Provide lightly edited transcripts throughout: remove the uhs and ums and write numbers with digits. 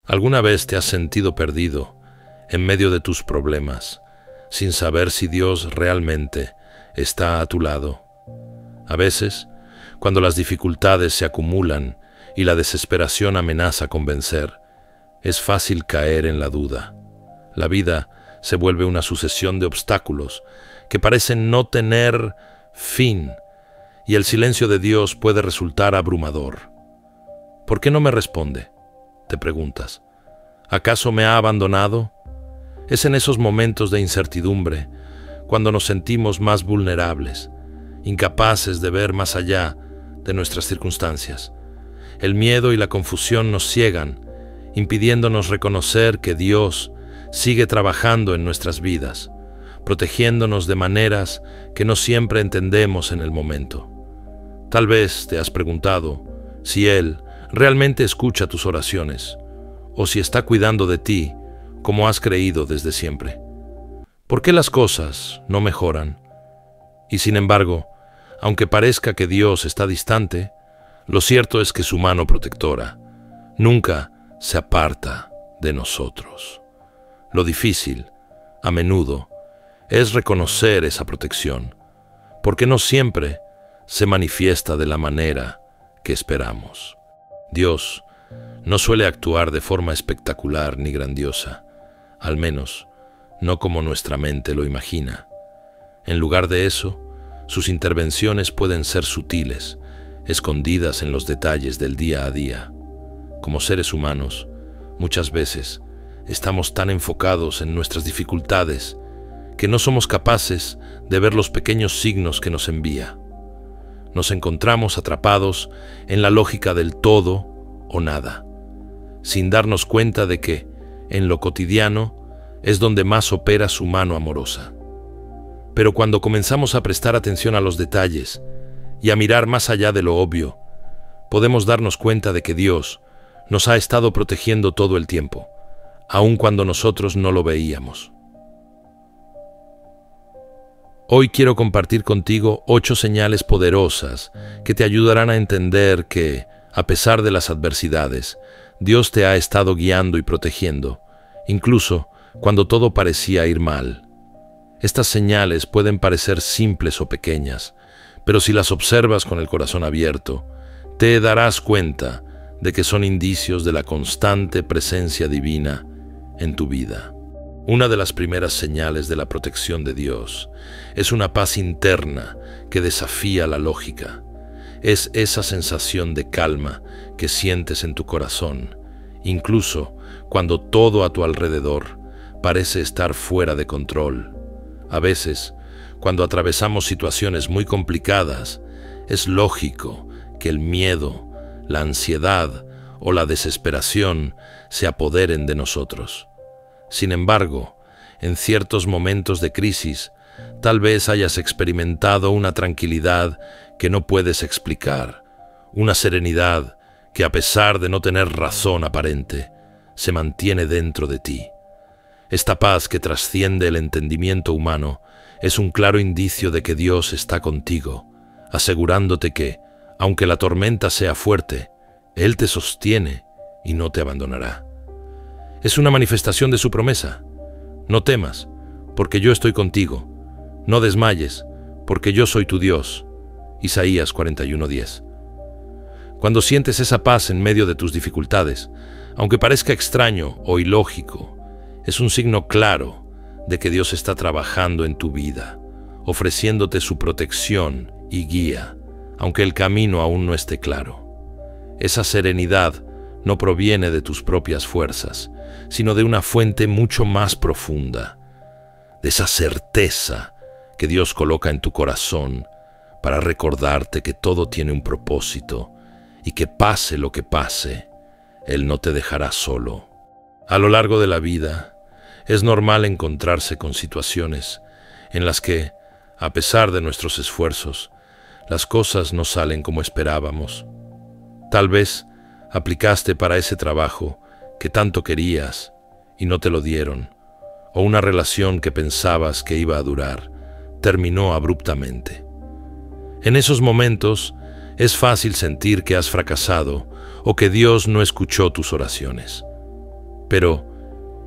¿Alguna vez te has sentido perdido en medio de tus problemas, sin saber si Dios realmente está a tu lado? A veces, cuando las dificultades se acumulan y la desesperación amenaza con vencer, es fácil caer en la duda. La vida se vuelve una sucesión de obstáculos que parecen no tener fin, y el silencio de Dios puede resultar abrumador. ¿Por qué no me responde?, te preguntas. ¿Acaso me ha abandonado? Es en esos momentos de incertidumbre cuando nos sentimos más vulnerables, incapaces de ver más allá de nuestras circunstancias. El miedo y la confusión nos ciegan, impidiéndonos reconocer que Dios sigue trabajando en nuestras vidas, protegiéndonos de maneras que no siempre entendemos en el momento. Tal vez te has preguntado si Él realmente escucha tus oraciones, o si está cuidando de ti como has creído desde siempre. ¿Por qué las cosas no mejoran? Y sin embargo, aunque parezca que Dios está distante, lo cierto es que su mano protectora nunca se aparta de nosotros. Lo difícil, a menudo, es reconocer esa protección, porque no siempre se manifiesta de la manera que esperamos. Dios no suele actuar de forma espectacular ni grandiosa, al menos no como nuestra mente lo imagina. En lugar de eso, sus intervenciones pueden ser sutiles, escondidas en los detalles del día a día. Como seres humanos, muchas veces estamos tan enfocados en nuestras dificultades que no somos capaces de ver los pequeños signos que nos envía. Nos encontramos atrapados en la lógica del todo o nada, sin darnos cuenta de que, en lo cotidiano, es donde más opera su mano amorosa. Pero cuando comenzamos a prestar atención a los detalles y a mirar más allá de lo obvio, podemos darnos cuenta de que Dios nos ha estado protegiendo todo el tiempo, aun cuando nosotros no lo veíamos. Hoy quiero compartir contigo 8 señales poderosas que te ayudarán a entender que, a pesar de las adversidades, Dios te ha estado guiando y protegiendo, incluso cuando todo parecía ir mal. Estas señales pueden parecer simples o pequeñas, pero si las observas con el corazón abierto, te darás cuenta de que son indicios de la constante presencia divina en tu vida. Una de las primeras señales de la protección de Dios es una paz interna que desafía la lógica. Es esa sensación de calma que sientes en tu corazón, incluso cuando todo a tu alrededor parece estar fuera de control. A veces, cuando atravesamos situaciones muy complicadas, es lógico que el miedo, la ansiedad o la desesperación se apoderen de nosotros. Sin embargo, en ciertos momentos de crisis, tal vez hayas experimentado una tranquilidad que no puedes explicar, una serenidad que, a pesar de no tener razón aparente, se mantiene dentro de ti. Esta paz que trasciende el entendimiento humano es un claro indicio de que Dios está contigo, asegurándote que, aunque la tormenta sea fuerte, Él te sostiene y no te abandonará. Es una manifestación de su promesa. No temas, porque yo estoy contigo. No desmayes, porque yo soy tu Dios. Isaías 41:10. Cuando sientes esa paz en medio de tus dificultades, aunque parezca extraño o ilógico, es un signo claro de que Dios está trabajando en tu vida, ofreciéndote su protección y guía, aunque el camino aún no esté claro. Esa serenidad no proviene de tus propias fuerzas, sino de una fuente mucho más profunda, de esa certeza que Dios coloca en tu corazón para recordarte que todo tiene un propósito y que pase lo que pase, Él no te dejará solo. A lo largo de la vida, es normal encontrarse con situaciones en las que, a pesar de nuestros esfuerzos, las cosas no salen como esperábamos. Tal vez aplicaste para ese trabajo que tanto querías y no te lo dieron, o una relación que pensabas que iba a durar terminó abruptamente. En esos momentos es fácil sentir que has fracasado o que Dios no escuchó tus oraciones. Pero,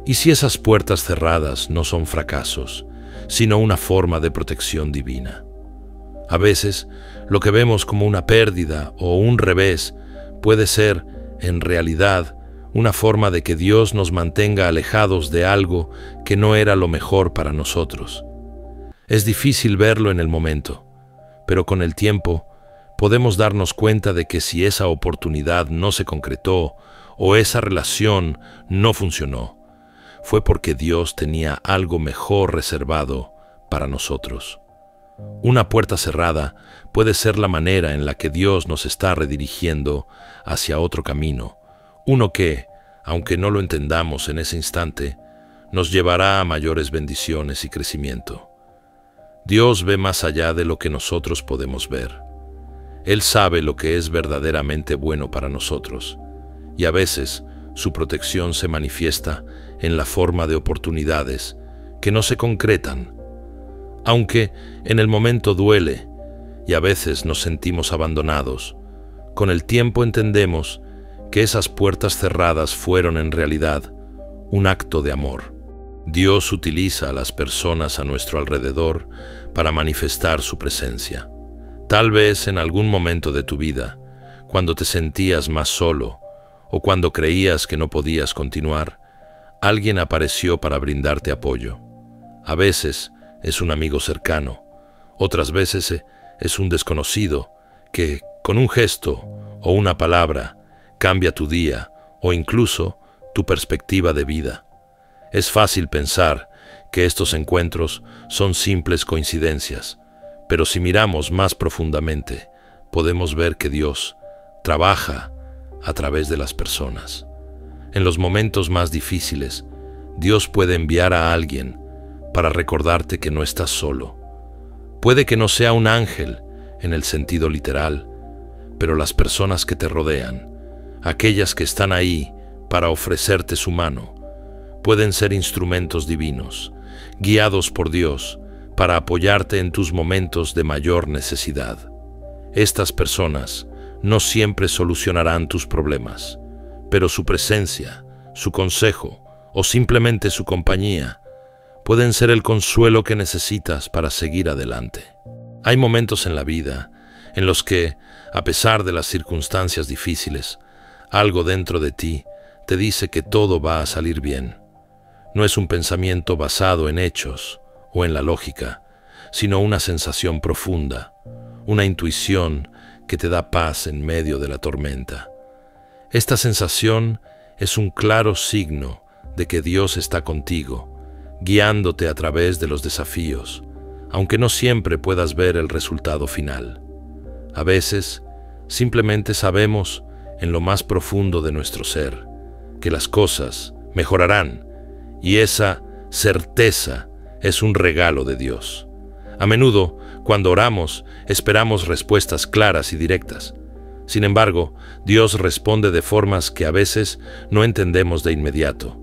¿y si esas puertas cerradas no son fracasos, sino una forma de protección divina? A veces, lo que vemos como una pérdida o un revés puede ser, en realidad, una forma de que Dios nos mantenga alejados de algo que no era lo mejor para nosotros. Es difícil verlo en el momento, pero con el tiempo podemos darnos cuenta de que si esa oportunidad no se concretó o esa relación no funcionó, fue porque Dios tenía algo mejor reservado para nosotros. Una puerta cerrada puede ser la manera en la que Dios nos está redirigiendo hacia otro camino, uno que, aunque no lo entendamos en ese instante, nos llevará a mayores bendiciones y crecimiento. Dios ve más allá de lo que nosotros podemos ver. Él sabe lo que es verdaderamente bueno para nosotros, y a veces su protección se manifiesta en la forma de oportunidades que no se concretan, aunque en el momento duele y a veces nos sentimos abandonados. Con el tiempo entendemos que esas puertas cerradas fueron en realidad un acto de amor. Dios utiliza a las personas a nuestro alrededor para manifestar su presencia. Tal vez en algún momento de tu vida, cuando te sentías más solo o cuando creías que no podías continuar, alguien apareció para brindarte apoyo. A veces es un amigo cercano, otras veces es un desconocido que, con un gesto o una palabra, cambia tu día o incluso tu perspectiva de vida. Es fácil pensar que estos encuentros son simples coincidencias, pero si miramos más profundamente, podemos ver que Dios trabaja a través de las personas. En los momentos más difíciles, Dios puede enviar a alguien para recordarte que no estás solo. Puede que no sea un ángel en el sentido literal, pero las personas que te rodean, aquellas que están ahí para ofrecerte su mano, pueden ser instrumentos divinos, guiados por Dios para apoyarte en tus momentos de mayor necesidad. Estas personas no siempre solucionarán tus problemas, pero su presencia, su consejo o simplemente su compañía pueden ser el consuelo que necesitas para seguir adelante. Hay momentos en la vida en los que, a pesar de las circunstancias difíciles, algo dentro de ti te dice que todo va a salir bien. No es un pensamiento basado en hechos o en la lógica, sino una sensación profunda, una intuición que te da paz en medio de la tormenta. Esta sensación es un claro signo de que Dios está contigo, guiándote a través de los desafíos, aunque no siempre puedas ver el resultado final. A veces, simplemente sabemos en lo más profundo de nuestro ser que las cosas mejorarán, y esa certeza es un regalo de Dios. A menudo, cuando oramos, esperamos respuestas claras y directas. Sin embargo, Dios responde de formas que a veces no entendemos de inmediato.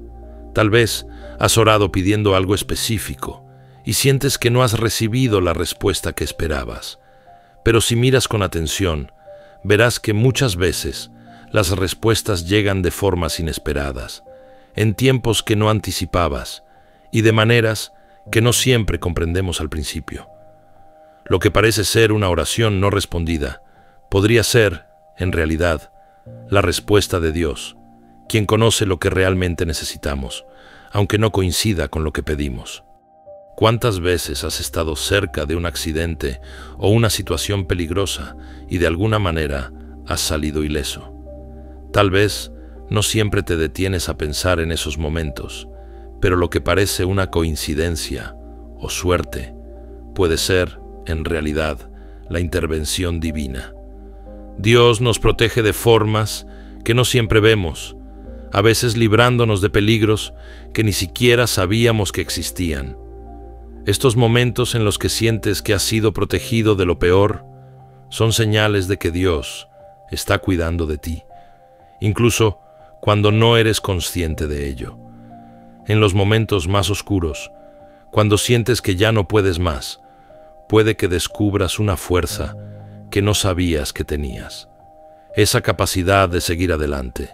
Tal vez has orado pidiendo algo específico y sientes que no has recibido la respuesta que esperabas. Pero si miras con atención, verás que muchas veces las respuestas llegan de formas inesperadas, en tiempos que no anticipabas y de maneras que no siempre comprendemos al principio. Lo que parece ser una oración no respondida podría ser, en realidad, la respuesta de Dios, quien conoce lo que realmente necesitamos, aunque no coincida con lo que pedimos. ¿Cuántas veces has estado cerca de un accidente o una situación peligrosa y de alguna manera has salido ileso? Tal vez no siempre te detienes a pensar en esos momentos, pero lo que parece una coincidencia o suerte puede ser, en realidad, la intervención divina. Dios nos protege de formas que no siempre vemos, a veces librándonos de peligros que ni siquiera sabíamos que existían. Estos momentos en los que sientes que has sido protegido de lo peor son señales de que Dios está cuidando de ti, incluso cuando no eres consciente de ello. En los momentos más oscuros, cuando sientes que ya no puedes más, puede que descubras una fuerza que no sabías que tenías. Esa capacidad de seguir adelante,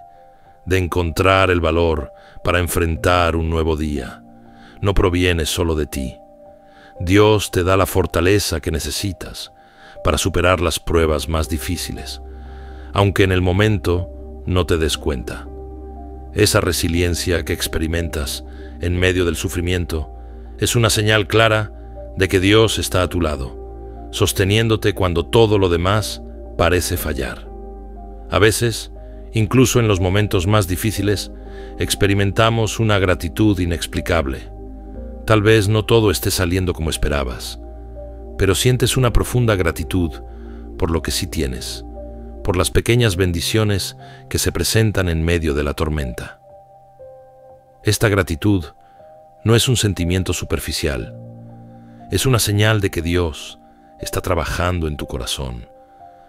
de encontrar el valor para enfrentar un nuevo día, no proviene solo de ti. Dios te da la fortaleza que necesitas para superar las pruebas más difíciles, aunque en el momento no te des cuenta. Esa resiliencia que experimentas en medio del sufrimiento es una señal clara de que Dios está a tu lado, sosteniéndote cuando todo lo demás parece fallar. A veces, incluso en los momentos más difíciles, experimentamos una gratitud inexplicable. Tal vez no todo esté saliendo como esperabas, pero sientes una profunda gratitud por lo que sí tienes, por las pequeñas bendiciones que se presentan en medio de la tormenta. Esta gratitud no es un sentimiento superficial, es una señal de que Dios está trabajando en tu corazón,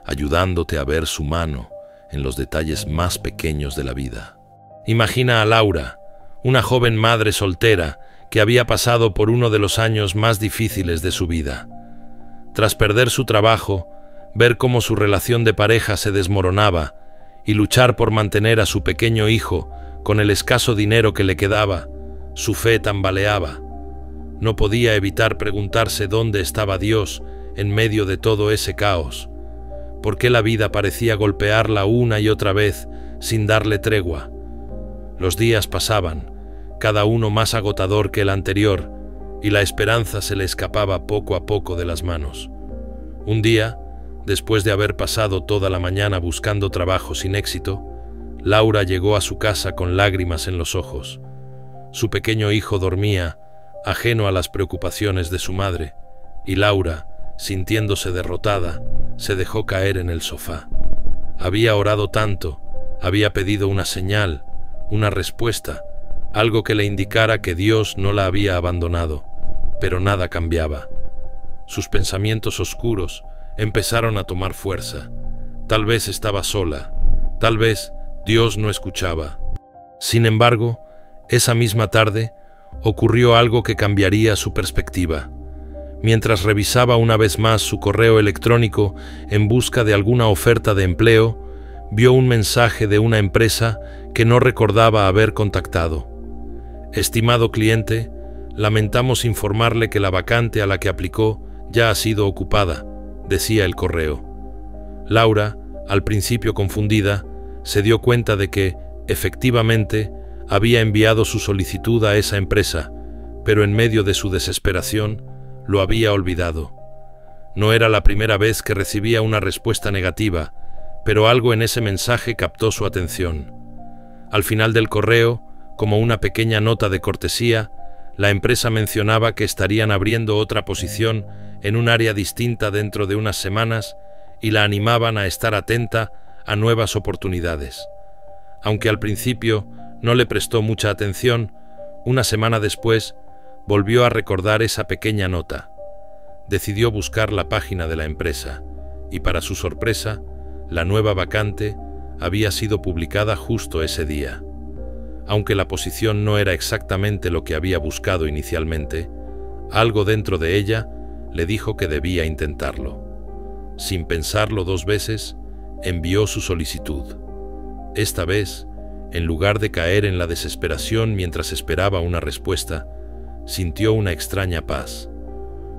ayudándote a ver su mano en los detalles más pequeños de la vida. Imagina a Laura, una joven madre soltera que había pasado por uno de los años más difíciles de su vida. Tras perder su trabajo, ver cómo su relación de pareja se desmoronaba y luchar por mantener a su pequeño hijo con el escaso dinero que le quedaba, su fe tambaleaba. No podía evitar preguntarse dónde estaba Dios en medio de todo ese caos. ¿Por qué la vida parecía golpearla una y otra vez sin darle tregua? Los días pasaban, cada uno más agotador que el anterior, y la esperanza se le escapaba poco a poco de las manos. Un día, después de haber pasado toda la mañana buscando trabajo sin éxito, Laura llegó a su casa con lágrimas en los ojos. Su pequeño hijo dormía, ajeno a las preocupaciones de su madre, y Laura, sintiéndose derrotada, se dejó caer en el sofá. Había orado tanto, había pedido una señal, una respuesta, algo que le indicara que Dios no la había abandonado, pero nada cambiaba. Sus pensamientos oscuros empezaron a tomar fuerza. Tal vez estaba sola, tal vez Dios no escuchaba. Sin embargo, esa misma tarde ocurrió algo que cambiaría su perspectiva. Mientras revisaba una vez más su correo electrónico en busca de alguna oferta de empleo, vio un mensaje de una empresa que no recordaba haber contactado. Estimado cliente, lamentamos informarle que la vacante a la que aplicó ya ha sido ocupada, decía el correo. Laura, al principio confundida, se dio cuenta de que, efectivamente, había enviado su solicitud a esa empresa, pero en medio de su desesperación, lo había olvidado. No era la primera vez que recibía una respuesta negativa, pero algo en ese mensaje captó su atención. Al final del correo, como una pequeña nota de cortesía, la empresa mencionaba que estarían abriendo otra posición en un área distinta dentro de unas semanas y la animaban a estar atenta a nuevas oportunidades. Aunque al principio no le prestó mucha atención, una semana después volvió a recordar esa pequeña nota. Decidió buscar la página de la empresa y, para su sorpresa, la nueva vacante había sido publicada justo ese día. Aunque la posición no era exactamente lo que había buscado inicialmente, algo dentro de ella le dijo que debía intentarlo. Sin pensarlo dos veces, envió su solicitud. Esta vez, en lugar de caer en la desesperación mientras esperaba una respuesta, sintió una extraña paz.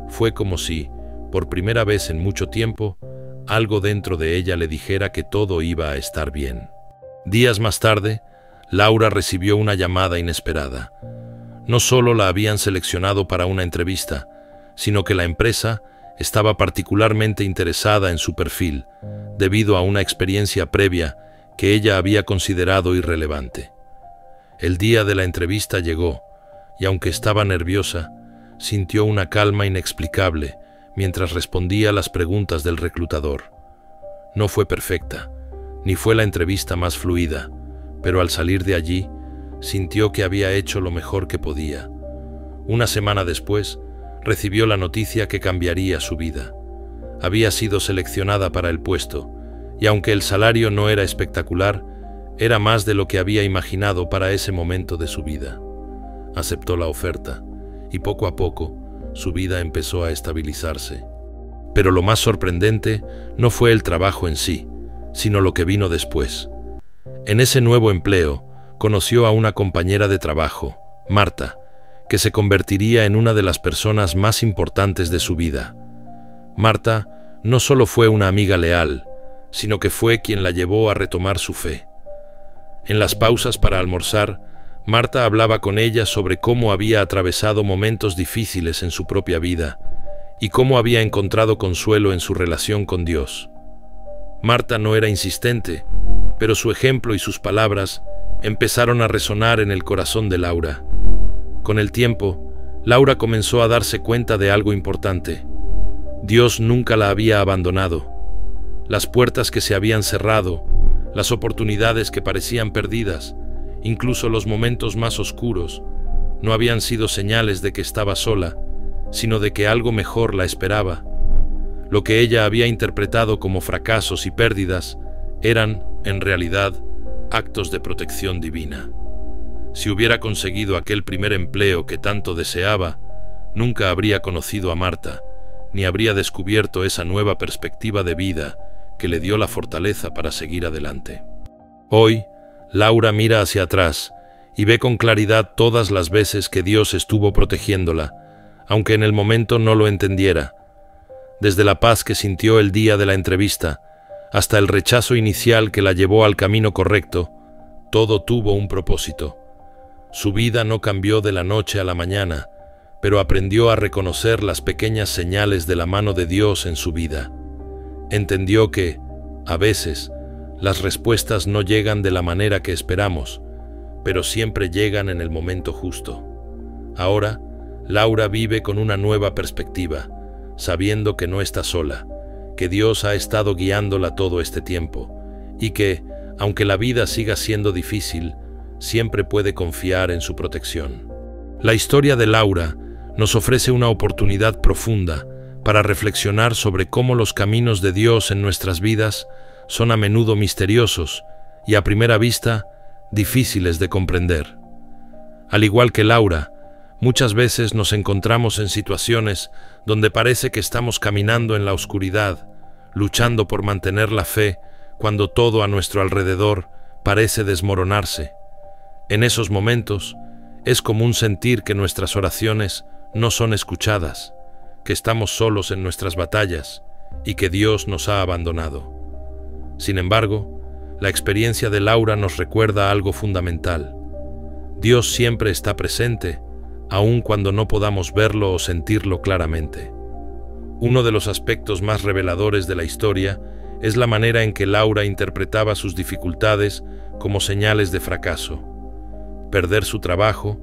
Fue como si, por primera vez en mucho tiempo, algo dentro de ella le dijera que todo iba a estar bien. Días más tarde, Laura recibió una llamada inesperada. No solo la habían seleccionado para una entrevista, sino que la empresa estaba particularmente interesada en su perfil, debido a una experiencia previa que ella había considerado irrelevante. El día de la entrevista llegó, y aunque estaba nerviosa, sintió una calma inexplicable mientras respondía a las preguntas del reclutador. No fue perfecta, ni fue la entrevista más fluida, pero al salir de allí, sintió que había hecho lo mejor que podía. Una semana después, recibió la noticia que cambiaría su vida. Había sido seleccionada para el puesto, y aunque el salario no era espectacular, era más de lo que había imaginado para ese momento de su vida. Aceptó la oferta, y poco a poco, su vida empezó a estabilizarse. Pero lo más sorprendente no fue el trabajo en sí, sino lo que vino después. En ese nuevo empleo, conoció a una compañera de trabajo, Marta, que se convertiría en una de las personas más importantes de su vida. Marta no solo fue una amiga leal, sino que fue quien la llevó a retomar su fe. En las pausas para almorzar, Marta hablaba con ella sobre cómo había atravesado momentos difíciles en su propia vida y cómo había encontrado consuelo en su relación con Dios. Marta no era insistente, pero su ejemplo y sus palabras empezaron a resonar en el corazón de Laura. Con el tiempo, Laura comenzó a darse cuenta de algo importante. Dios nunca la había abandonado. Las puertas que se habían cerrado, las oportunidades que parecían perdidas, incluso los momentos más oscuros, no habían sido señales de que estaba sola, sino de que algo mejor la esperaba. Lo que ella había interpretado como fracasos y pérdidas eran, en realidad, actos de protección divina. Si hubiera conseguido aquel primer empleo que tanto deseaba, nunca habría conocido a Marta, ni habría descubierto esa nueva perspectiva de vida que le dio la fortaleza para seguir adelante. Hoy, Laura mira hacia atrás y ve con claridad todas las veces que Dios estuvo protegiéndola, aunque en el momento no lo entendiera. Desde la paz que sintió el día de la entrevista, hasta el rechazo inicial que la llevó al camino correcto, todo tuvo un propósito. Su vida no cambió de la noche a la mañana, pero aprendió a reconocer las pequeñas señales de la mano de Dios en su vida. Entendió que, a veces, las respuestas no llegan de la manera que esperamos, pero siempre llegan en el momento justo. Ahora, Laura vive con una nueva perspectiva, sabiendo que no está sola, que Dios ha estado guiándola todo este tiempo, y que, aunque la vida siga siendo difícil, siempre puede confiar en su protección. La historia de Laura nos ofrece una oportunidad profunda para reflexionar sobre cómo los caminos de Dios en nuestras vidas son a menudo misteriosos y a primera vista difíciles de comprender. Al igual que Laura, muchas veces nos encontramos en situaciones donde parece que estamos caminando en la oscuridad, luchando por mantener la fe cuando todo a nuestro alrededor parece desmoronarse. En esos momentos, es común sentir que nuestras oraciones no son escuchadas, que estamos solos en nuestras batallas y que Dios nos ha abandonado. Sin embargo, la experiencia de Laura nos recuerda algo fundamental. Dios siempre está presente, aun cuando no podamos verlo o sentirlo claramente. Uno de los aspectos más reveladores de la historia es la manera en que Laura interpretaba sus dificultades como señales de fracaso. Perder su trabajo,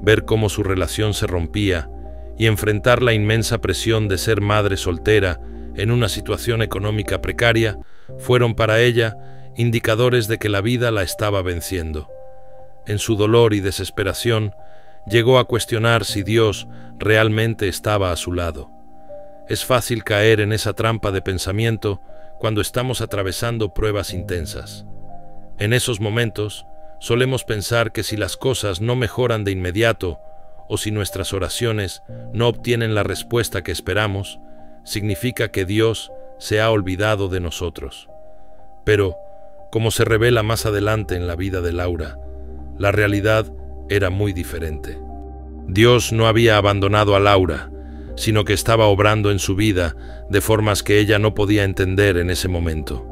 ver cómo su relación se rompía y enfrentar la inmensa presión de ser madre soltera en una situación económica precaria fueron para ella indicadores de que la vida la estaba venciendo. En su dolor y desesperación, llegó a cuestionar si Dios realmente estaba a su lado. Es fácil caer en esa trampa de pensamiento cuando estamos atravesando pruebas intensas. En esos momentos, solemos pensar que si las cosas no mejoran de inmediato o si nuestras oraciones no obtienen la respuesta que esperamos, significa que Dios se ha olvidado de nosotros. Pero, como se revela más adelante en la vida de Laura, la realidad era muy diferente. Dios no había abandonado a Laura, sino que estaba obrando en su vida de formas que ella no podía entender en ese momento.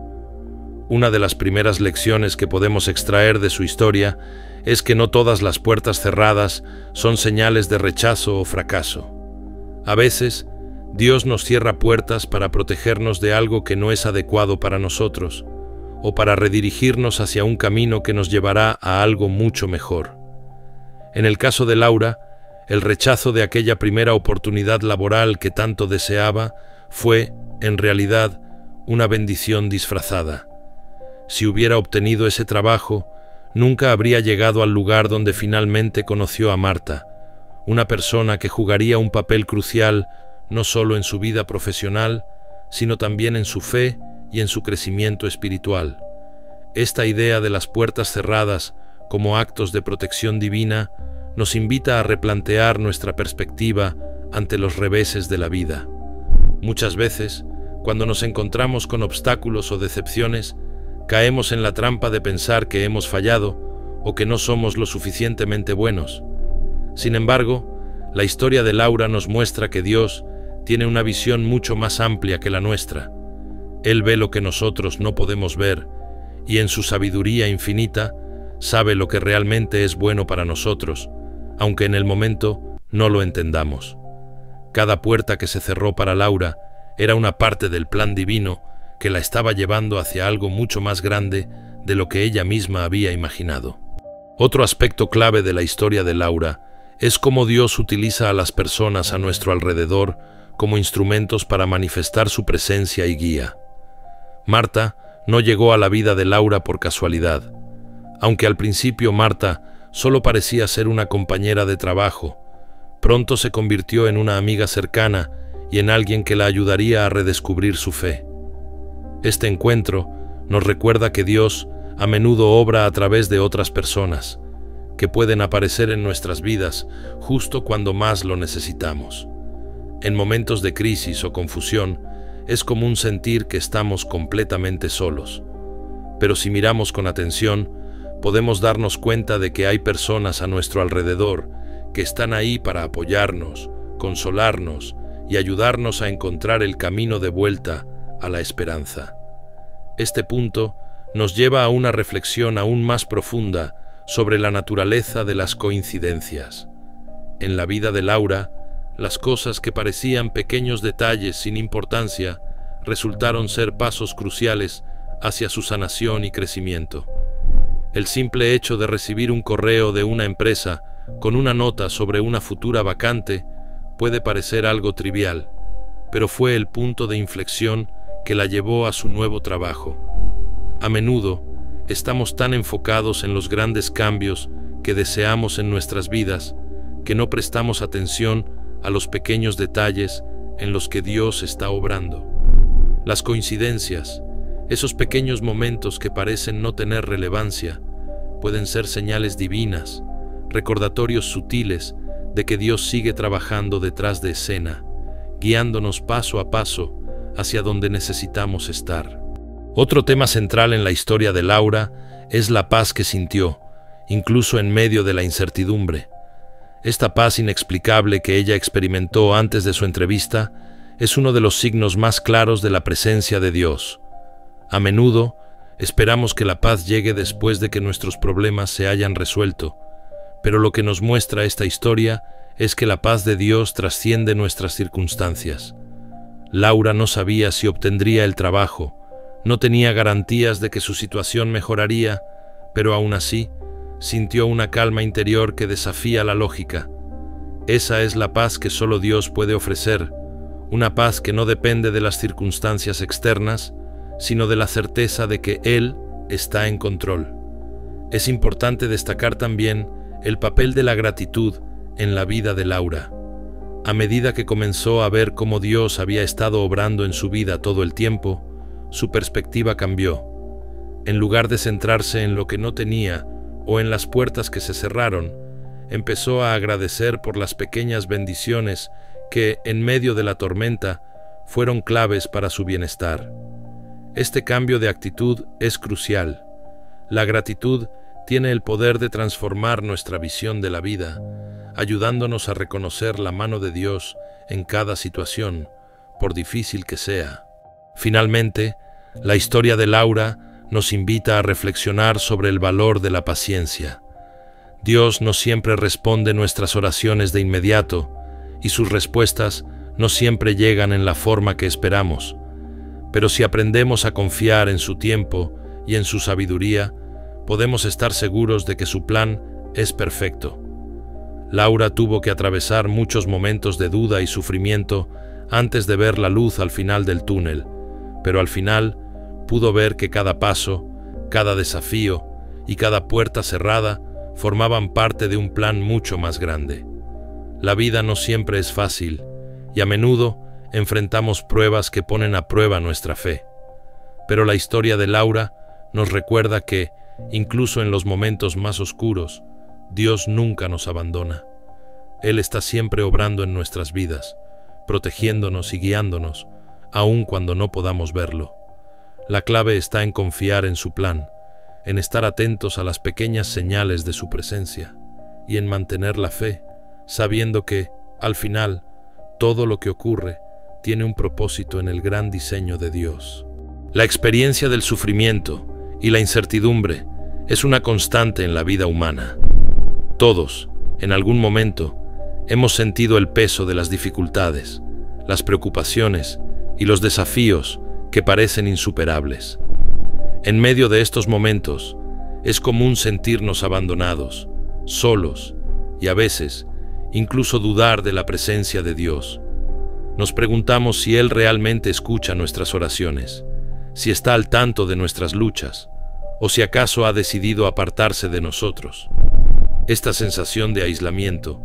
Una de las primeras lecciones que podemos extraer de su historia es que no todas las puertas cerradas son señales de rechazo o fracaso. A veces, Dios nos cierra puertas para protegernos de algo que no es adecuado para nosotros, o para redirigirnos hacia un camino que nos llevará a algo mucho mejor. En el caso de Laura, el rechazo de aquella primera oportunidad laboral que tanto deseaba fue, en realidad, una bendición disfrazada. Si hubiera obtenido ese trabajo, nunca habría llegado al lugar donde finalmente conoció a Marta, una persona que jugaría un papel crucial no solo en su vida profesional, sino también en su fe y en su crecimiento espiritual. Esta idea de las puertas cerradas como actos de protección divina nos invita a replantear nuestra perspectiva ante los reveses de la vida. Muchas veces, cuando nos encontramos con obstáculos o decepciones, caemos en la trampa de pensar que hemos fallado o que no somos lo suficientemente buenos. Sin embargo, la historia de Laura nos muestra que Dios tiene una visión mucho más amplia que la nuestra. Él ve lo que nosotros no podemos ver, y en su sabiduría infinita sabe lo que realmente es bueno para nosotros, aunque en el momento no lo entendamos. Cada puerta que se cerró para Laura era una parte del plan divino que la estaba llevando hacia algo mucho más grande de lo que ella misma había imaginado. Otro aspecto clave de la historia de Laura es cómo Dios utiliza a las personas a nuestro alrededor como instrumentos para manifestar su presencia y guía. Marta no llegó a la vida de Laura por casualidad. Aunque al principio Marta solo parecía ser una compañera de trabajo, pronto se convirtió en una amiga cercana y en alguien que la ayudaría a redescubrir su fe. Este encuentro nos recuerda que Dios a menudo obra a través de otras personas, que pueden aparecer en nuestras vidas justo cuando más lo necesitamos. En momentos de crisis o confusión, es común sentir que estamos completamente solos. Pero si miramos con atención, podemos darnos cuenta de que hay personas a nuestro alrededor que están ahí para apoyarnos, consolarnos y ayudarnos a encontrar el camino de vuelta a la esperanza. Este punto nos lleva a una reflexión aún más profunda sobre la naturaleza de las coincidencias. En la vida de Laura, las cosas que parecían pequeños detalles sin importancia resultaron ser pasos cruciales hacia su sanación y crecimiento. El simple hecho de recibir un correo de una empresa con una nota sobre una futura vacante puede parecer algo trivial, pero fue el punto de inflexión que la llevó a su nuevo trabajo. A menudo, estamos tan enfocados en los grandes cambios que deseamos en nuestras vidas que no prestamos atención a los pequeños detalles en los que Dios está obrando. Las coincidencias, esos pequeños momentos que parecen no tener relevancia, pueden ser señales divinas, recordatorios sutiles de que Dios sigue trabajando detrás de escena, guiándonos paso a paso hacia donde necesitamos estar. Otro tema central en la historia de Laura es la paz que sintió, incluso en medio de la incertidumbre. Esta paz inexplicable que ella experimentó antes de su entrevista es uno de los signos más claros de la presencia de Dios. A menudo, esperamos que la paz llegue después de que nuestros problemas se hayan resuelto, pero lo que nos muestra esta historia es que la paz de Dios trasciende nuestras circunstancias. Laura no sabía si obtendría el trabajo, no tenía garantías de que su situación mejoraría, pero aún así, sintió una calma interior que desafía la lógica. Esa es la paz que solo Dios puede ofrecer, una paz que no depende de las circunstancias externas, sino de la certeza de que Él está en control. Es importante destacar también el papel de la gratitud en la vida de Laura. A medida que comenzó a ver cómo Dios había estado obrando en su vida todo el tiempo, su perspectiva cambió. En lugar de centrarse en lo que no tenía o en las puertas que se cerraron, empezó a agradecer por las pequeñas bendiciones que, en medio de la tormenta, fueron claves para su bienestar. Este cambio de actitud es crucial. La gratitud tiene el poder de transformar nuestra visión de la vida, ayudándonos a reconocer la mano de Dios en cada situación, por difícil que sea. Finalmente, la historia de Laura nos invita a reflexionar sobre el valor de la paciencia. Dios no siempre responde nuestras oraciones de inmediato, y sus respuestas no siempre llegan en la forma que esperamos. Pero si aprendemos a confiar en su tiempo y en su sabiduría, podemos estar seguros de que su plan es perfecto. Laura tuvo que atravesar muchos momentos de duda y sufrimiento antes de ver la luz al final del túnel, pero al final pudo ver que cada paso, cada desafío y cada puerta cerrada formaban parte de un plan mucho más grande. La vida no siempre es fácil, y a menudo enfrentamos pruebas que ponen a prueba nuestra fe. Pero la historia de Laura nos recuerda que, incluso en los momentos más oscuros, Dios nunca nos abandona. Él está siempre obrando en nuestras vidas, protegiéndonos y guiándonos, aun cuando no podamos verlo. La clave está en confiar en su plan, en estar atentos a las pequeñas señales de su presencia y en mantener la fe, sabiendo que, al final, todo lo que ocurre tiene un propósito en el gran diseño de Dios. La experiencia del sufrimiento y la incertidumbre es una constante en la vida humana. Todos, en algún momento, hemos sentido el peso de las dificultades, las preocupaciones y los desafíos que parecen insuperables. En medio de estos momentos, es común sentirnos abandonados, solos y a veces incluso dudar de la presencia de Dios. Nos preguntamos si Él realmente escucha nuestras oraciones, si está al tanto de nuestras luchas, o si acaso ha decidido apartarse de nosotros. Esta sensación de aislamiento,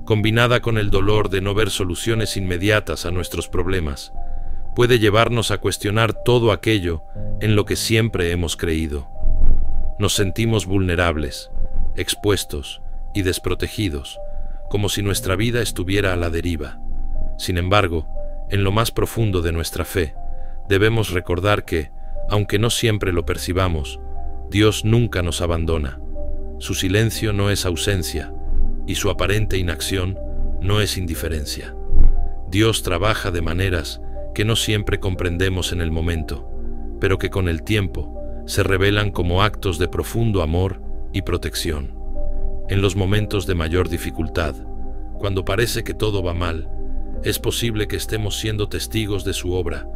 combinada con el dolor de no ver soluciones inmediatas a nuestros problemas, puede llevarnos a cuestionar todo aquello en lo que siempre hemos creído. Nos sentimos vulnerables, expuestos y desprotegidos, como si nuestra vida estuviera a la deriva. Sin embargo, en lo más profundo de nuestra fe, debemos recordar que, aunque no siempre lo percibamos, Dios nunca nos abandona. Su silencio no es ausencia, y su aparente inacción no es indiferencia. Dios trabaja de maneras que no siempre comprendemos en el momento, pero que con el tiempo se revelan como actos de profundo amor y protección. En los momentos de mayor dificultad, cuando parece que todo va mal, es posible que estemos siendo testigos de su obra,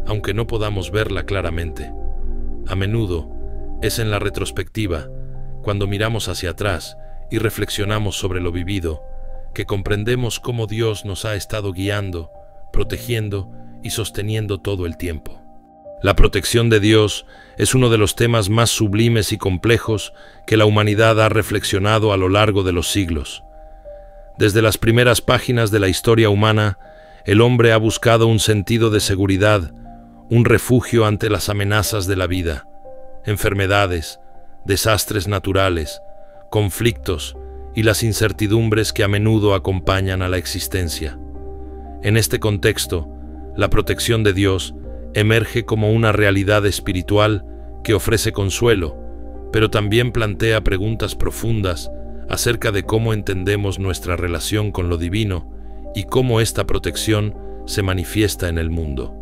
aunque no podamos verla claramente. A menudo, es en la retrospectiva, cuando miramos hacia atrás y reflexionamos sobre lo vivido, que comprendemos cómo Dios nos ha estado guiando, protegiendo y sosteniendo todo el tiempo. La protección de Dios es uno de los temas más sublimes y complejos que la humanidad ha reflexionado a lo largo de los siglos. Desde las primeras páginas de la historia humana, el hombre ha buscado un sentido de seguridad, un refugio ante las amenazas de la vida, enfermedades, desastres naturales, conflictos y las incertidumbres que a menudo acompañan a la existencia. En este contexto, la protección de Dios emerge como una realidad espiritual que ofrece consuelo, pero también plantea preguntas profundas acerca de cómo entendemos nuestra relación con lo divino y cómo esta protección se manifiesta en el mundo.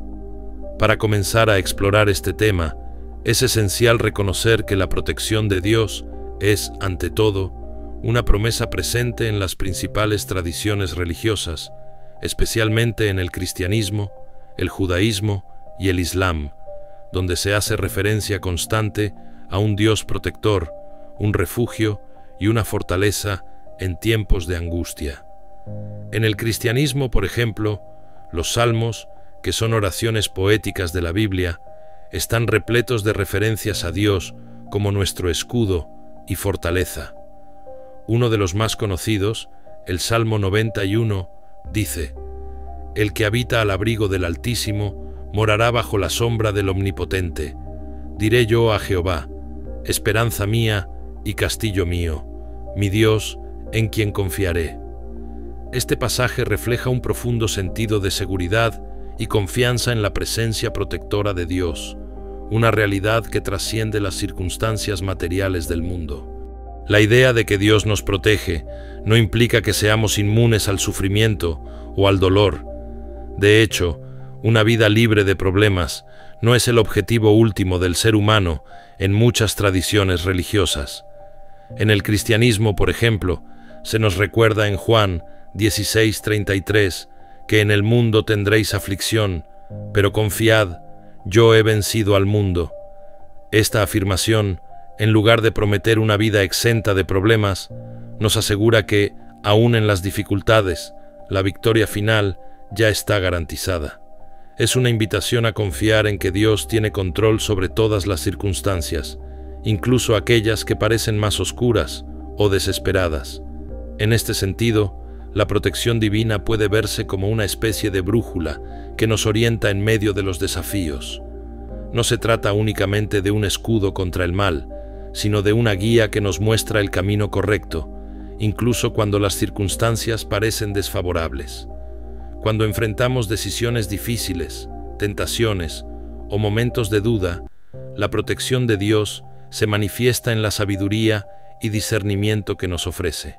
Para comenzar a explorar este tema, es esencial reconocer que la protección de Dios es, ante todo, una promesa presente en las principales tradiciones religiosas, especialmente en el cristianismo, el judaísmo y el islam, donde se hace referencia constante a un Dios protector, un refugio y una fortaleza en tiempos de angustia. En el cristianismo, por ejemplo, los salmos, que son oraciones poéticas de la Biblia, están repletos de referencias a Dios como nuestro escudo y fortaleza. Uno de los más conocidos, el Salmo 91, dice: «El que habita al abrigo del Altísimo morará bajo la sombra del Omnipotente. Diré yo a Jehová, esperanza mía y castillo mío, mi Dios, en quien confiaré». Este pasaje refleja un profundo sentido de seguridad y confianza en la presencia protectora de Dios, una realidad que trasciende las circunstancias materiales del mundo. La idea de que Dios nos protege no implica que seamos inmunes al sufrimiento o al dolor. De hecho, una vida libre de problemas no es el objetivo último del ser humano en muchas tradiciones religiosas. En el cristianismo, por ejemplo, se nos recuerda en Juan 16:33 que en el mundo tendréis aflicción, pero confiad, yo he vencido al mundo. Esta afirmación, en lugar de prometer una vida exenta de problemas, nos asegura que, aún en las dificultades, la victoria final ya está garantizada. Es una invitación a confiar en que Dios tiene control sobre todas las circunstancias, incluso aquellas que parecen más oscuras o desesperadas. En este sentido, la protección divina puede verse como una especie de brújula que nos orienta en medio de los desafíos. No se trata únicamente de un escudo contra el mal, sino de una guía que nos muestra el camino correcto, incluso cuando las circunstancias parecen desfavorables. Cuando enfrentamos decisiones difíciles, tentaciones o momentos de duda, la protección de Dios se manifiesta en la sabiduría y discernimiento que nos ofrece.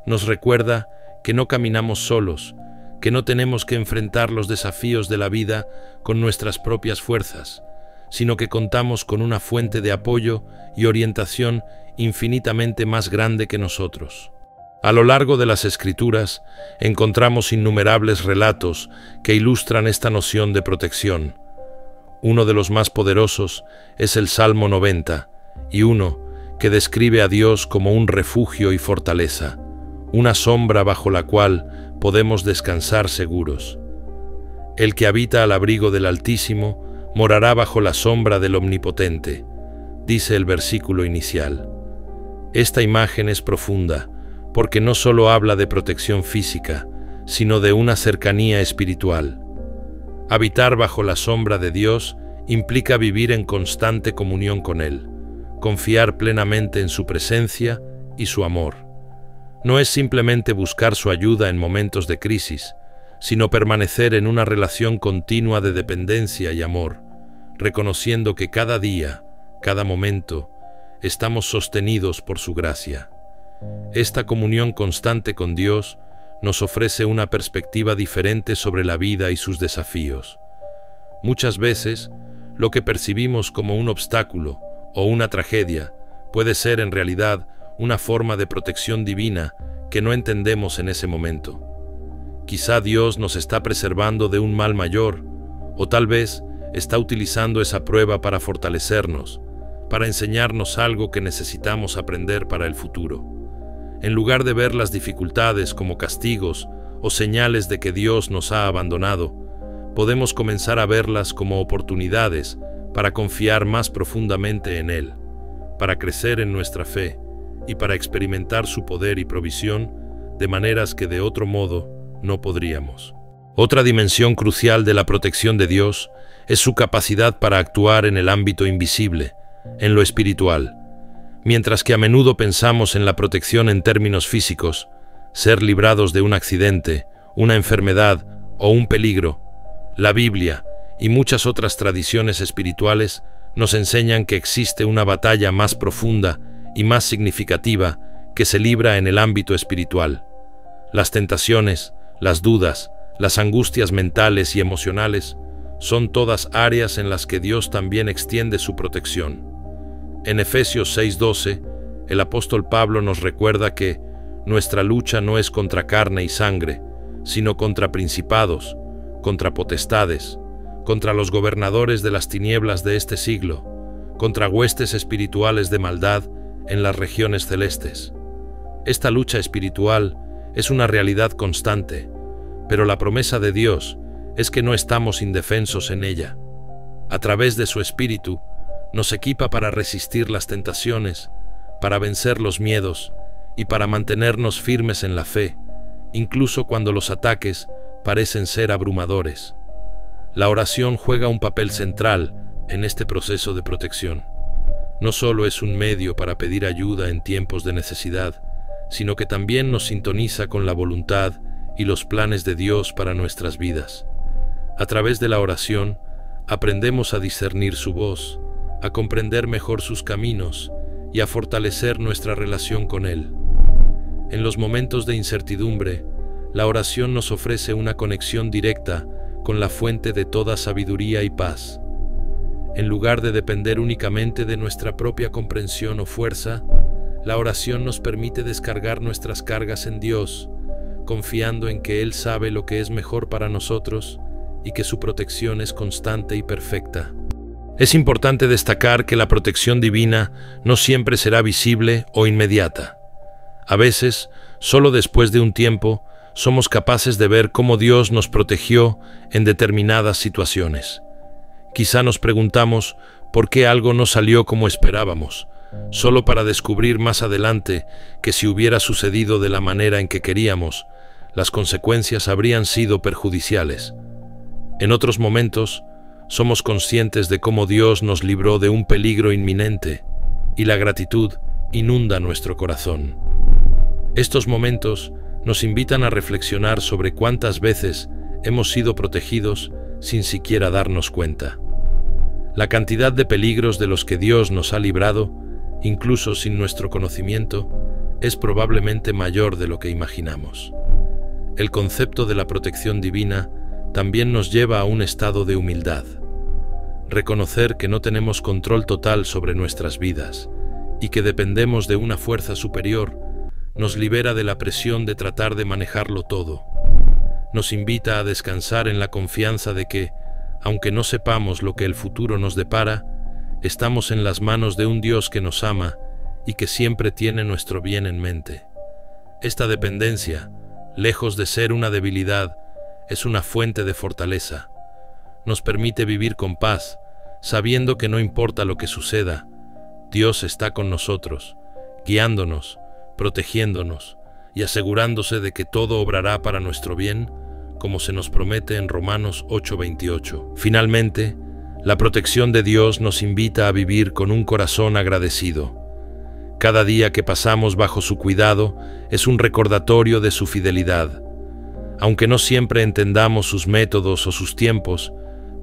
Nos recuerda que no caminamos solos, que no tenemos que enfrentar los desafíos de la vida con nuestras propias fuerzas, sino que contamos con una fuente de apoyo y orientación infinitamente más grande que nosotros. A lo largo de las Escrituras encontramos innumerables relatos que ilustran esta noción de protección. Uno de los más poderosos es el Salmo 90, y uno que describe a Dios como un refugio y fortaleza, una sombra bajo la cual podemos descansar seguros. El que habita al abrigo del Altísimo morará bajo la sombra del Omnipotente, dice el versículo inicial. Esta imagen es profunda, porque no solo habla de protección física, sino de una cercanía espiritual. Habitar bajo la sombra de Dios implica vivir en constante comunión con Él, confiar plenamente en su presencia y su amor. No es simplemente buscar su ayuda en momentos de crisis, sino permanecer en una relación continua de dependencia y amor, reconociendo que cada día, cada momento, estamos sostenidos por su gracia. Esta comunión constante con Dios nos ofrece una perspectiva diferente sobre la vida y sus desafíos. Muchas veces, lo que percibimos como un obstáculo o una tragedia puede ser en realidad una forma de protección divina que no entendemos en ese momento. Quizá Dios nos está preservando de un mal mayor, o tal vez está utilizando esa prueba para fortalecernos, para enseñarnos algo que necesitamos aprender para el futuro. En lugar de ver las dificultades como castigos o señales de que Dios nos ha abandonado, podemos comenzar a verlas como oportunidades para confiar más profundamente en Él, para crecer en nuestra fe y para experimentar su poder y provisión de maneras que de otro modo no podríamos. Otra dimensión crucial de la protección de Dios es su capacidad para actuar en el ámbito invisible, en lo espiritual. Mientras que a menudo pensamos en la protección en términos físicos, ser librados de un accidente, una enfermedad o un peligro, la Biblia y muchas otras tradiciones espirituales nos enseñan que existe una batalla más profunda y más significativa que se libra en el ámbito espiritual. Las tentaciones, las dudas, las angustias mentales y emocionales son todas áreas en las que Dios también extiende su protección. En Efesios 6:12, el apóstol Pablo nos recuerda que nuestra lucha no es contra carne y sangre, sino contra principados, contra potestades, contra los gobernadores de las tinieblas de este siglo, contra huestes espirituales de maldad en las regiones celestes. Esta lucha espiritual es una realidad constante, pero la promesa de Dios es que no estamos indefensos en ella. A través de su Espíritu, nos equipa para resistir las tentaciones, para vencer los miedos y para mantenernos firmes en la fe, incluso cuando los ataques parecen ser abrumadores. La oración juega un papel central en este proceso de protección. No solo es un medio para pedir ayuda en tiempos de necesidad, sino que también nos sintoniza con la voluntad y los planes de Dios para nuestras vidas. A través de la oración, aprendemos a discernir su voz, a comprender mejor sus caminos y a fortalecer nuestra relación con Él. En los momentos de incertidumbre, la oración nos ofrece una conexión directa con la fuente de toda sabiduría y paz. En lugar de depender únicamente de nuestra propia comprensión o fuerza, la oración nos permite descargar nuestras cargas en Dios, confiando en que Él sabe lo que es mejor para nosotros y que su protección es constante y perfecta. Es importante destacar que la protección divina no siempre será visible o inmediata. A veces, solo después de un tiempo, somos capaces de ver cómo Dios nos protegió en determinadas situaciones. Quizá nos preguntamos por qué algo no salió como esperábamos, solo para descubrir más adelante que si hubiera sucedido de la manera en que queríamos, las consecuencias habrían sido perjudiciales. En otros momentos, somos conscientes de cómo Dios nos libró de un peligro inminente y la gratitud inunda nuestro corazón. Estos momentos nos invitan a reflexionar sobre cuántas veces hemos sido protegidos sin siquiera darnos cuenta. La cantidad de peligros de los que Dios nos ha librado, incluso sin nuestro conocimiento, es probablemente mayor de lo que imaginamos. El concepto de la protección divina también nos lleva a un estado de humildad. Reconocer que no tenemos control total sobre nuestras vidas y que dependemos de una fuerza superior nos libera de la presión de tratar de manejarlo todo. Nos invita a descansar en la confianza de que, aunque no sepamos lo que el futuro nos depara, estamos en las manos de un Dios que nos ama y que siempre tiene nuestro bien en mente. Esta dependencia, lejos de ser una debilidad, es una fuente de fortaleza. Nos permite vivir con paz, sabiendo que no importa lo que suceda, Dios está con nosotros, guiándonos, protegiéndonos y asegurándose de que todo obrará para nuestro bien, como se nos promete en Romanos 8:28. Finalmente, la protección de Dios nos invita a vivir con un corazón agradecido. Cada día que pasamos bajo su cuidado es un recordatorio de su fidelidad. Aunque no siempre entendamos sus métodos o sus tiempos,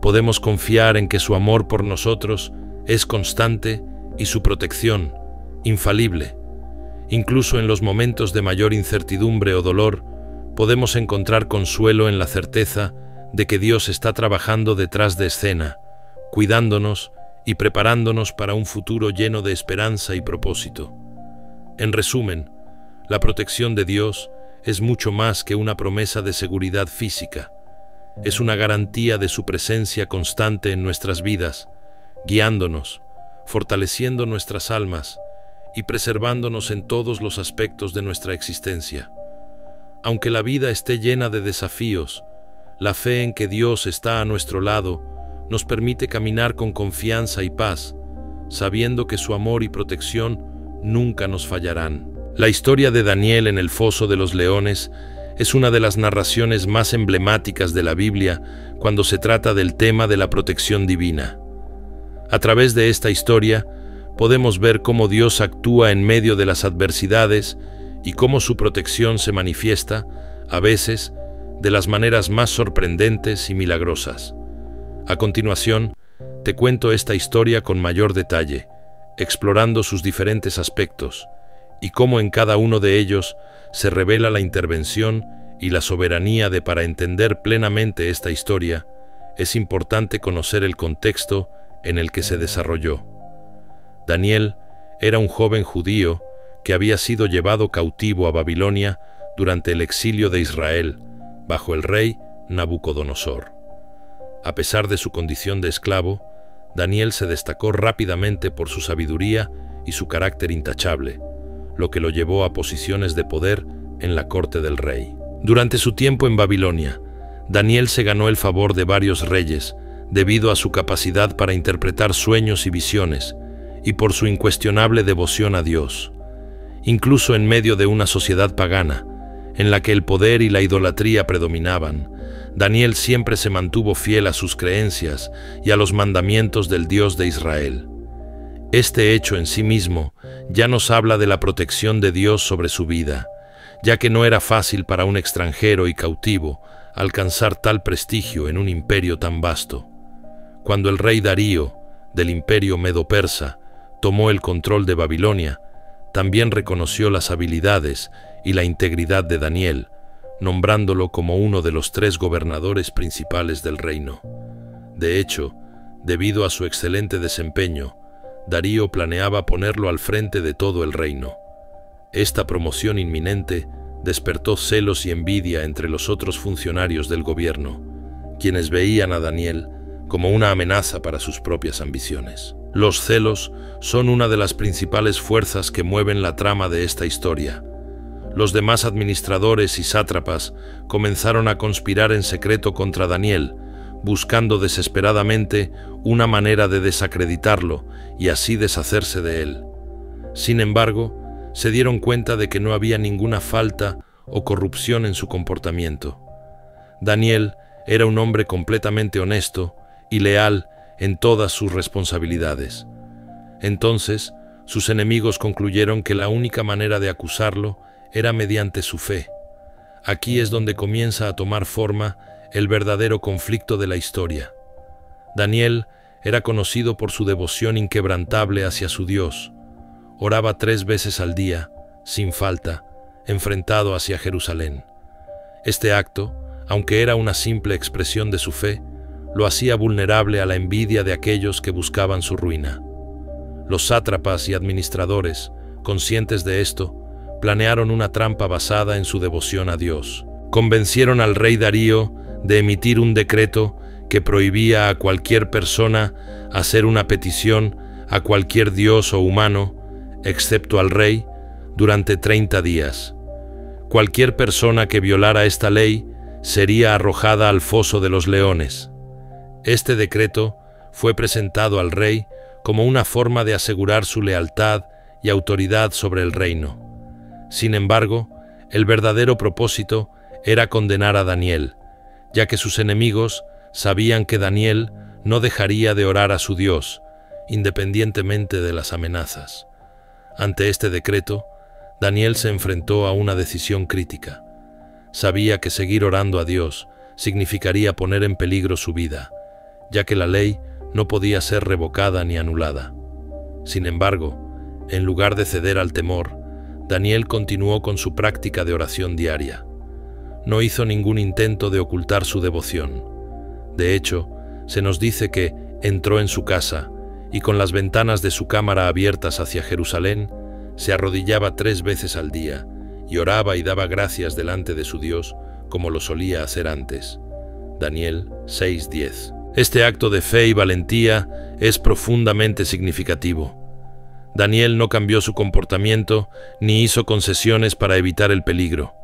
podemos confiar en que su amor por nosotros es constante y su protección infalible. Incluso en los momentos de mayor incertidumbre o dolor, podemos encontrar consuelo en la certeza de que Dios está trabajando detrás de escena, cuidándonos y preparándonos para un futuro lleno de esperanza y propósito. En resumen, la protección de Dios es mucho más que una promesa de seguridad física. Es una garantía de su presencia constante en nuestras vidas, guiándonos, fortaleciendo nuestras almas y preservándonos en todos los aspectos de nuestra existencia. Aunque la vida esté llena de desafíos, la fe en que Dios está a nuestro lado nos permite caminar con confianza y paz, sabiendo que su amor y protección nunca nos fallarán. La historia de Daniel en el foso de los leones es una de las narraciones más emblemáticas de la Biblia cuando se trata del tema de la protección divina. A través de esta historia, podemos ver cómo Dios actúa en medio de las adversidades y cómo su protección se manifiesta, a veces, de las maneras más sorprendentes y milagrosas. A continuación, te cuento esta historia con mayor detalle, explorando sus diferentes aspectos, y cómo en cada uno de ellos se revela la intervención y la soberanía de. Para entender plenamente esta historia, es importante conocer el contexto en el que se desarrolló. Daniel era un joven judío que había sido llevado cautivo a Babilonia durante el exilio de Israel, bajo el rey Nabucodonosor. A pesar de su condición de esclavo, Daniel se destacó rápidamente por su sabiduría y su carácter intachable, lo que lo llevó a posiciones de poder en la corte del rey. Durante su tiempo en Babilonia, Daniel se ganó el favor de varios reyes debido a su capacidad para interpretar sueños y visiones y por su incuestionable devoción a Dios. Incluso en medio de una sociedad pagana, en la que el poder y la idolatría predominaban, Daniel siempre se mantuvo fiel a sus creencias y a los mandamientos del Dios de Israel. Este hecho en sí mismo ya nos habla de la protección de Dios sobre su vida, ya que no era fácil para un extranjero y cautivo alcanzar tal prestigio en un imperio tan vasto. Cuando el rey Darío, del imperio medo-persa, tomó el control de Babilonia, también reconoció las habilidades y la integridad de Daniel, nombrándolo como uno de los 3 gobernadores principales del reino. De hecho, debido a su excelente desempeño, Darío planeaba ponerlo al frente de todo el reino. Esta promoción inminente despertó celos y envidia entre los otros funcionarios del gobierno, quienes veían a Daniel como una amenaza para sus propias ambiciones. Los celos son una de las principales fuerzas que mueven la trama de esta historia. Los demás administradores y sátrapas comenzaron a conspirar en secreto contra Daniel, buscando desesperadamente una manera de desacreditarlo y así deshacerse de él. Sin embargo, se dieron cuenta de que no había ninguna falta o corrupción en su comportamiento. Daniel era un hombre completamente honesto y leal en todas sus responsabilidades. Entonces, sus enemigos concluyeron que la única manera de acusarlo era mediante su fe. Aquí es donde comienza a tomar forma el verdadero conflicto de la historia. Daniel era conocido por su devoción inquebrantable hacia su Dios. Oraba 3 veces al día, sin falta, enfrentado hacia Jerusalén. Este acto, aunque era una simple expresión de su fe, lo hacía vulnerable a la envidia de aquellos que buscaban su ruina. Los sátrapas y administradores, conscientes de esto, planearon una trampa basada en su devoción a Dios. Convencieron al rey Darío de emitir un decreto que prohibía a cualquier persona hacer una petición a cualquier dios o humano, excepto al rey, durante 30 días. Cualquier persona que violara esta ley sería arrojada al foso de los leones. Este decreto fue presentado al rey como una forma de asegurar su lealtad y autoridad sobre el reino. Sin embargo, el verdadero propósito era condenar a Daniel, ya que sus enemigos sabían que Daniel no dejaría de orar a su Dios, independientemente de las amenazas. Ante este decreto, Daniel se enfrentó a una decisión crítica. Sabía que seguir orando a Dios significaría poner en peligro su vida, ya que la ley no podía ser revocada ni anulada. Sin embargo, en lugar de ceder al temor, Daniel continuó con su práctica de oración diaria. No hizo ningún intento de ocultar su devoción. De hecho, se nos dice que entró en su casa y con las ventanas de su cámara abiertas hacia Jerusalén, se arrodillaba 3 veces al día y oraba y daba gracias delante de su Dios como lo solía hacer antes. Daniel 6:10. Este acto de fe y valentía es profundamente significativo. Daniel no cambió su comportamiento ni hizo concesiones para evitar el peligro.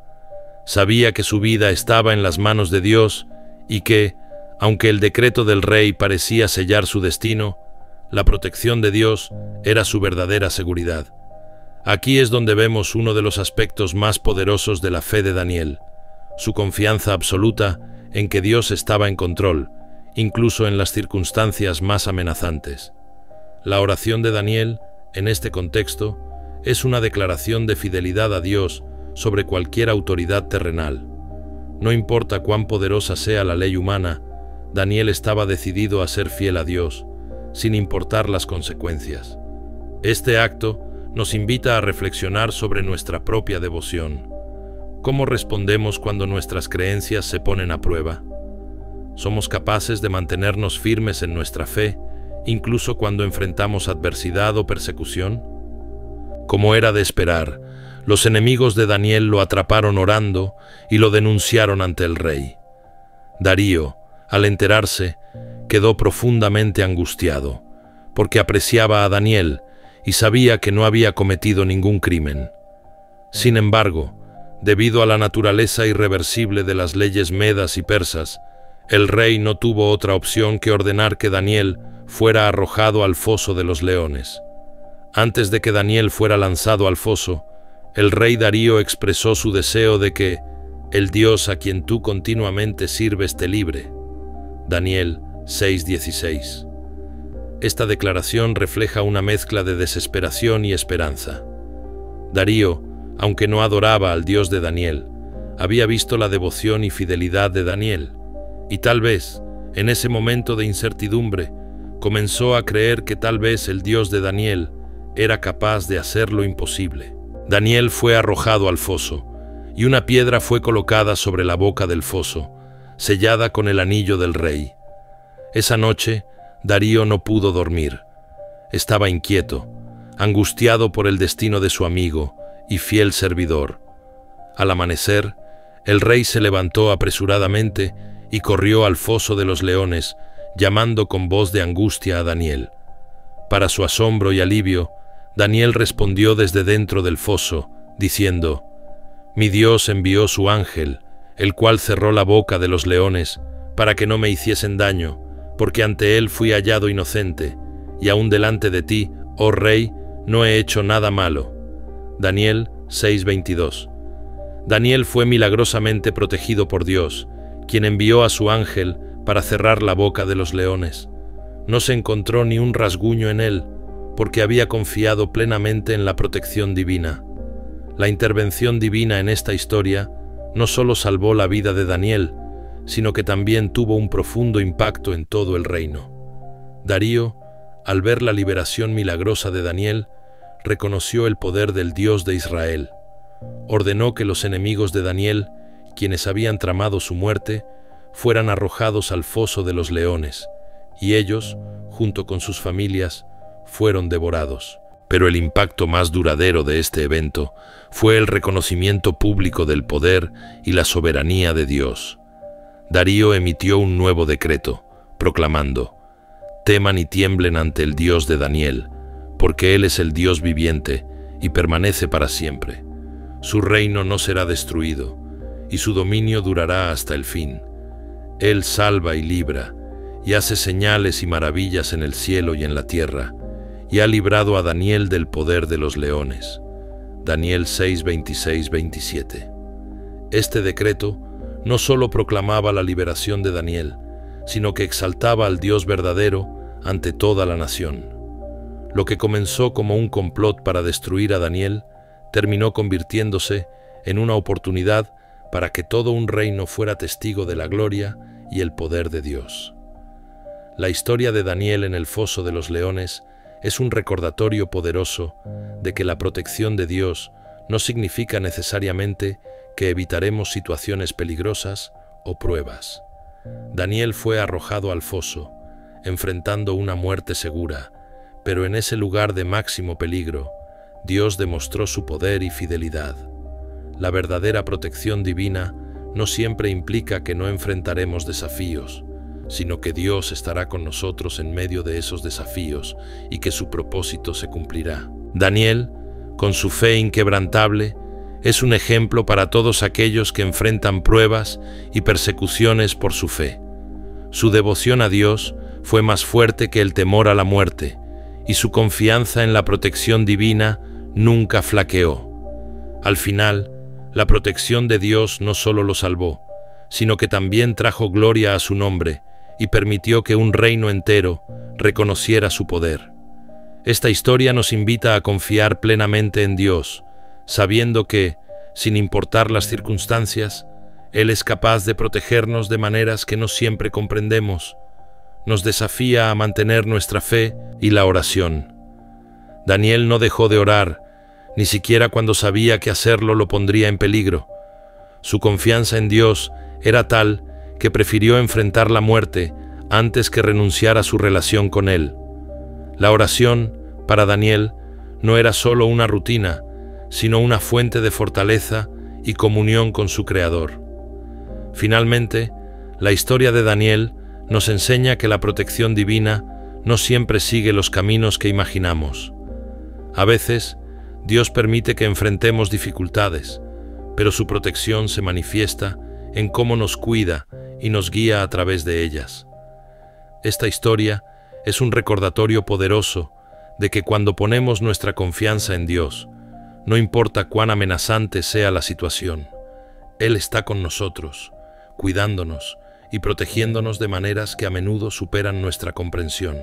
Sabía que su vida estaba en las manos de Dios y que, aunque el decreto del rey parecía sellar su destino, la protección de Dios era su verdadera seguridad. Aquí es donde vemos uno de los aspectos más poderosos de la fe de Daniel, su confianza absoluta en que Dios estaba en control, incluso en las circunstancias más amenazantes. La oración de Daniel, en este contexto, es una declaración de fidelidad a Dios sobre cualquier autoridad terrenal. No importa cuán poderosa sea la ley humana, Daniel estaba decidido a ser fiel a Dios, sin importar las consecuencias. Este acto nos invita a reflexionar sobre nuestra propia devoción. ¿Cómo respondemos cuando nuestras creencias se ponen a prueba? ¿Somos capaces de mantenernos firmes en nuestra fe, incluso cuando enfrentamos adversidad o persecución? Como era de esperar, los enemigos de Daniel lo atraparon orando y lo denunciaron ante el rey. Darío, al enterarse, quedó profundamente angustiado, porque apreciaba a Daniel y sabía que no había cometido ningún crimen. Sin embargo, debido a la naturaleza irreversible de las leyes medas y persas, el rey no tuvo otra opción que ordenar que Daniel fuera arrojado al foso de los leones. Antes de que Daniel fuera lanzado al foso, el rey Darío expresó su deseo de que el Dios a quien tú continuamente sirves te libre. Daniel 6:16. Esta declaración refleja una mezcla de desesperación y esperanza. Darío, aunque no adoraba al Dios de Daniel, había visto la devoción y fidelidad de Daniel, y tal vez, en ese momento de incertidumbre, comenzó a creer que tal vez el Dios de Daniel era capaz de hacer lo imposible. Daniel fue arrojado al foso, y una piedra fue colocada sobre la boca del foso, sellada con el anillo del rey. Esa noche, Darío no pudo dormir. Estaba inquieto, angustiado por el destino de su amigo y fiel servidor. Al amanecer, el rey se levantó apresuradamente y corrió al foso de los leones, llamando con voz de angustia a Daniel. Para su asombro y alivio, Daniel respondió desde dentro del foso, diciendo: «Mi Dios envió su ángel, el cual cerró la boca de los leones, para que no me hiciesen daño, porque ante él fui hallado inocente, y aún delante de ti, oh rey, no he hecho nada malo». Daniel 6:22. Daniel fue milagrosamente protegido por Dios, quien envió a su ángel para cerrar la boca de los leones. No se encontró ni un rasguño en él, porque había confiado plenamente en la protección divina. La intervención divina en esta historia no solo salvó la vida de Daniel, sino que también tuvo un profundo impacto en todo el reino. Darío, al ver la liberación milagrosa de Daniel, reconoció el poder del Dios de Israel. Ordenó que los enemigos de Daniel, quienes habían tramado su muerte, fueran arrojados al foso de los leones, y ellos, junto con sus familias, fueron devorados. Pero el impacto más duradero de este evento fue el reconocimiento público del poder y la soberanía de Dios. Darío emitió un nuevo decreto, proclamando: «Teman y tiemblen ante el Dios de Daniel, porque Él es el Dios viviente y permanece para siempre. Su reino no será destruido, y su dominio durará hasta el fin. Él salva y libra, y hace señales y maravillas en el cielo y en la tierra, y ha librado a Daniel del poder de los leones». Daniel 6, 26, 27. Este decreto no solo proclamaba la liberación de Daniel, sino que exaltaba al Dios verdadero ante toda la nación. Lo que comenzó como un complot para destruir a Daniel, terminó convirtiéndose en una oportunidad para que todo un reino fuera testigo de la gloria y el poder de Dios. La historia de Daniel en el foso de los leones es un recordatorio poderoso de que la protección de Dios no significa necesariamente que evitaremos situaciones peligrosas o pruebas. Daniel fue arrojado al foso, enfrentando una muerte segura, pero en ese lugar de máximo peligro, Dios demostró su poder y fidelidad. La verdadera protección divina no siempre implica que no enfrentaremos desafíos, sino que Dios estará con nosotros en medio de esos desafíos y que su propósito se cumplirá. Daniel, con su fe inquebrantable, es un ejemplo para todos aquellos que enfrentan pruebas y persecuciones por su fe. Su devoción a Dios fue más fuerte que el temor a la muerte, y su confianza en la protección divina nunca flaqueó. Al final, la protección de Dios no solo lo salvó, sino que también trajo gloria a su nombre y permitió que un reino entero reconociera su poder. Esta historia nos invita a confiar plenamente en Dios, sabiendo que, sin importar las circunstancias, Él es capaz de protegernos de maneras que no siempre comprendemos. Nos desafía a mantener nuestra fe y la oración. Daniel no dejó de orar, ni siquiera cuando sabía que hacerlo lo pondría en peligro. Su confianza en Dios era tal que prefirió enfrentar la muerte antes que renunciar a su relación con Él. La oración, para Daniel, no era solo una rutina, sino una fuente de fortaleza y comunión con su Creador. Finalmente, la historia de Daniel nos enseña que la protección divina no siempre sigue los caminos que imaginamos. A veces, Dios permite que enfrentemos dificultades, pero su protección se manifiesta en cómo nos cuida y nos guía a través de ellas. Esta historia es un recordatorio poderoso de que cuando ponemos nuestra confianza en Dios, no importa cuán amenazante sea la situación, Él está con nosotros, cuidándonos y protegiéndonos de maneras que a menudo superan nuestra comprensión.